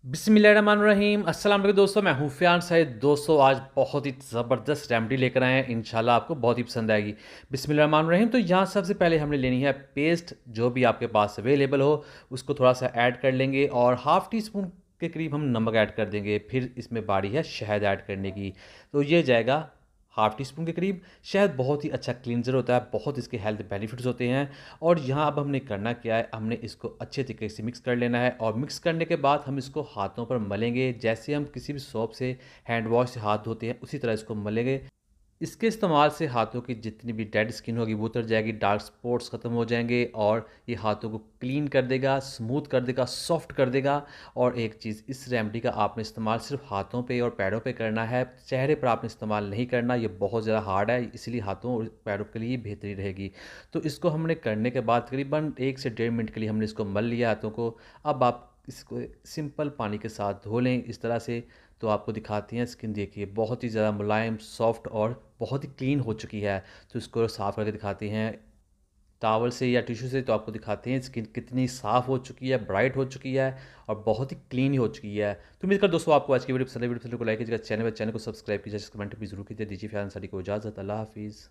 बिस्मिल्लाहिर्रहमानिर्रहीम अस्सलाम वालेकुम दोस्तों, मैं हूँ फ़ियान सईद। दोस्तों आज बहुत ही ज़बरदस्त रेमेडी लेकर आए हैं, इंशाल्लाह आपको बहुत ही पसंद आएगी। बिस्मिल्लाहिर्रहमानिर्रहीम। तो यहाँ सबसे पहले हमने लेनी है पेस्ट, जो भी आपके पास अवेलेबल हो उसको थोड़ा सा ऐड कर लेंगे और हाफ़ टी स्पून के करीब हम नमक ऐड कर देंगे। फिर इसमें बारी है शहद ऐड करने की, तो ये जाएगा हाफ़ टी स्पून के करीब। शहद बहुत ही अच्छा क्लींजर होता है, बहुत इसके हेल्थ बेनिफिट्स होते हैं। और यहाँ अब हमने करना क्या है, हमने इसको अच्छे तरीके से मिक्स कर लेना है और मिक्स करने के बाद हम इसको हाथों पर मलेंगे, जैसे हम किसी भी सोप से हैंड वॉश से हाथ धोते हैं उसी तरह इसको मलेंगे। इसके इस्तेमाल से हाथों की जितनी भी डेड स्किन होगी वो उतर जाएगी, डार्क स्पॉट्स ख़त्म हो जाएंगे और ये हाथों को क्लीन कर देगा, स्मूथ कर देगा, सॉफ्ट कर देगा। और एक चीज़, इस रेमेडी का आपने इस्तेमाल सिर्फ हाथों पे और पैरों पे करना है, चेहरे पर आपने इस्तेमाल नहीं करना, ये बहुत ज़्यादा हार्ड है, इसलिए हाथों और पैरों के लिए बेहतरी रहेगी। तो इसको हमने करने के बाद तकरीबन 1 से 1.5 मिनट के लिए हमने इसको मल लिया हाथों को। अब आप इसको सिंपल पानी के साथ धो लें इस तरह से। तो आपको दिखाती हैं स्किन, देखिए बहुत ही ज़्यादा मुलायम, सॉफ्ट और बहुत ही क्लीन हो चुकी है। तो इसको साफ़ करके दिखाती हैं टॉवल से या टिश्यू से, तो आपको दिखाते हैं स्किन कितनी साफ़ हो चुकी है, ब्राइट हो चुकी है और बहुत ही क्लीन हो चुकी है। तो उम्मीद कर दोस्तों आपको आज की वीडियो पसंद है। वीडियो पसंद है को लाइक कीजिएगा, चैनल को सब्सक्राइब कीजिए, कमेंट भी जरूर कीजिए। दीजिए फ़ियान साडी को इजाज़त। अल्लाह हाफिज़।